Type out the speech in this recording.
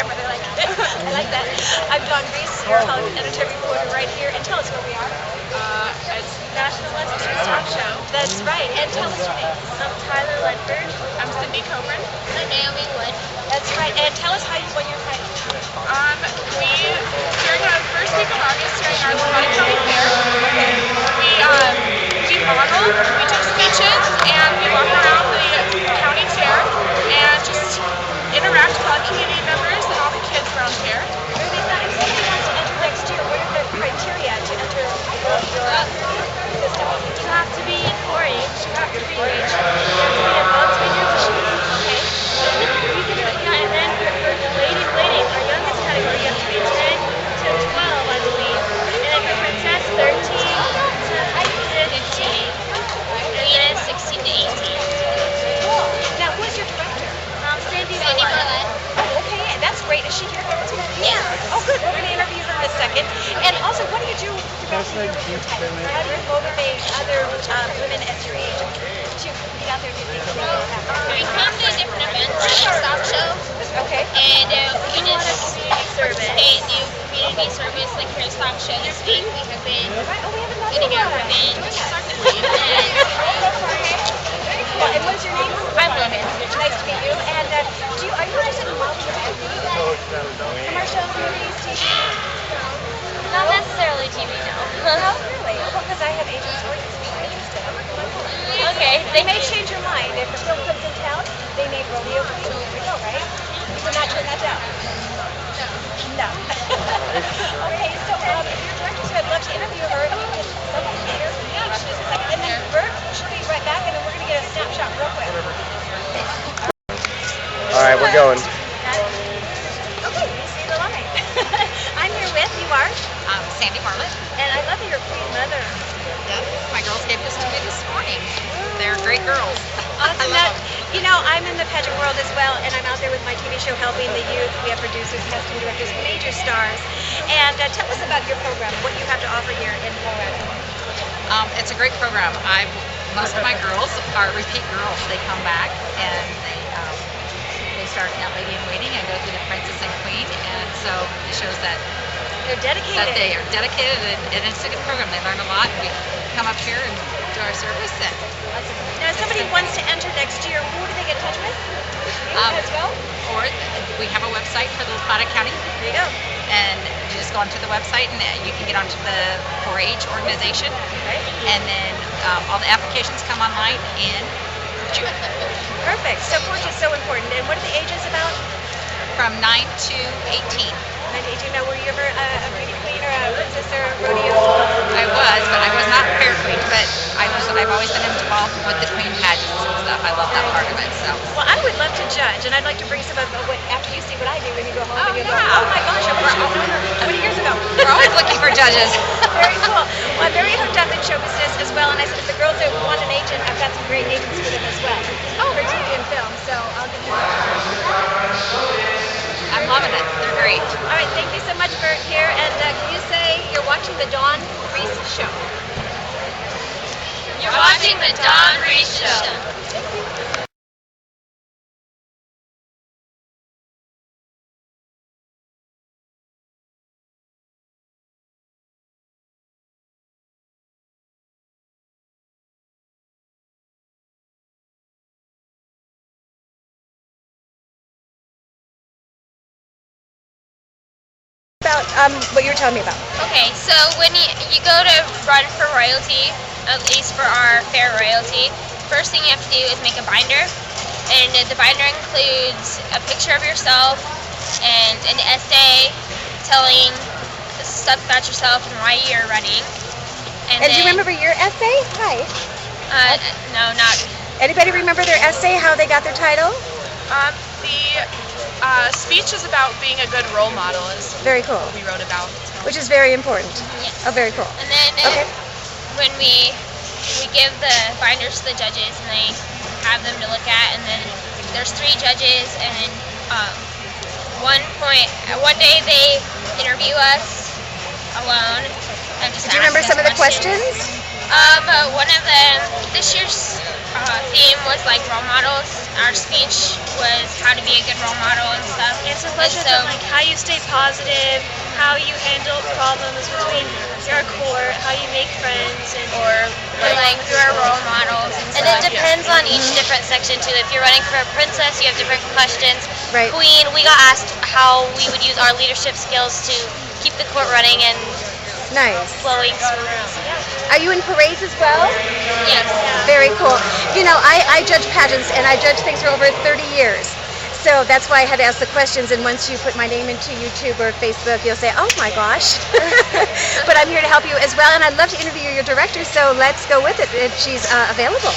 camera. They're like, I like that. I'm Reese, your Hollywood editor reporter right here. And tell us where we are. It's National Lesbian Talk Show. That's right. And tell us your name. I'm Tyler Ledford. I'm Sydney Coburn. I'm Naomi Wood. That's right. And tell us how you won your title. During our first week of August, during our Rodeo County Fair, we modeled, we took speeches, and we walked around the county fair and just interact with all the community members and all the kids around here. Really nice. If somebody wants to enter next year, what are the criteria to enter your system? You have to be 4-H. You have to be adults in your machine. Okay. And then for lady, our youngest category, you have to be 10 to 12, I believe. And then for princess, 13 to 15. And then 16 to 18. Now, who's your director? Sandy Bartlett. Oh, okay. That's great. Is she here today? Yes. Oh, good. We're going to interview her in a second. And also, what do you do throughout the year with your title? How do you motivate other women at your age to get out there and do things that they have? We come to different events like Stop Show. Okay. And we just do community service like here at Stop Show this week. We have been getting out ribbons. Well, and what's your name? I'm Logan. Nice to meet you. And are you interested in modeling commercials, movies, TV? Not necessarily TV, no. No, really? Well, because I have agents working with me interested. Okay, They may change your mind. If the film comes in town, they may rodeo for you. There we go, right? You would not turn that down. No. Okay, so your director said I'd love to interview her. You can someone later. And then Bert, she'll be right back, and then we're going to get a snapshot real quick. All right, we're going. Okay, we see the line. I'm here with, you are? Sandy Bartlett. And I love that you're a queen mother. Yep. My girls gave this to me this morning. They're great girls. Awesome. Now, you know, I'm in the pageant world as well, and I'm out there with my TV show helping the youth. We have producers, casting directors, major stars. And tell us about your program, what you have to offer here in Colorado. It's a great program. Most of my girls are repeat girls. They come back and they start at Lady in Waiting and go through the Princess and Queen, and so it shows that They're dedicated. they are dedicated, and it's a good program. They learn a lot. We come up here and do our service. And Now, if somebody wants to enter next year, who do they get in touch with? As well? or we have a website for the Plata County. There you go. And you just go onto the website and you can get onto the 4-H organization. Okay. And then all the applications come online in June. Perfect. So 4-H is so important. And what are the ages about? From 9 to 18. 9 to 18. Now, were you ever a beauty queen or a princess or a rodeo? I was, but I was not fair queen. But I've always been involved with the queen pageants and stuff. I love that part of it. So. Well, I would love to judge, and I'd like to bring some of what after you see what I do when you go home and you go, yeah. oh my gosh, I wish I'd known her 20 years ago. We're always looking for judges. Very cool. Well, I'm very hooked up in show business as well, and I said if the girls that want an agent, I've got some great agents for them as well. For TV and film, so I'll give you I'm loving it. They're great. All right, thank you so much, Bert, here. And can you say you're watching the Dawn Reese Show? You're watching the Dawn Reese Show. About what you were telling me about. Okay, so when you go to run for royalty, at least for our fair royalty, first thing you have to do is make a binder, and the binder includes a picture of yourself and an essay telling stuff about yourself and why you're running. And do you remember your essay? Hi. No, not. Anybody remember their essay, how they got their title? The speech is about being a good role model is Very cool. what we wrote about. Which is very important. Yes. Oh, very cool. And then Okay. when we give the binders to the judges and they have them to look at, and then there's 3 judges, and one day they interview us alone. Do you remember some of the questions? One of them, this year's theme was like role models. Our speech was how to be a good role model and stuff. It's a question so, of like how you stay positive, how you handle problems between your court, how you make friends, and or like through our role models and And it stuff. depends on each different section too. If you're running for a princess, you have different questions. Right. Queen, we got asked how we would use our leadership skills to keep the court running and Nice. flowing smoothly. Are you in parades as well? Yes. Very cool. You know, I judge pageants and I judge things for over 30 years. So that's why I had to ask the questions, and once you put my name into YouTube or Facebook, you'll say, oh my gosh. But I'm here to help you as well, and I'd love to interview your director, so let's go with it if she's available.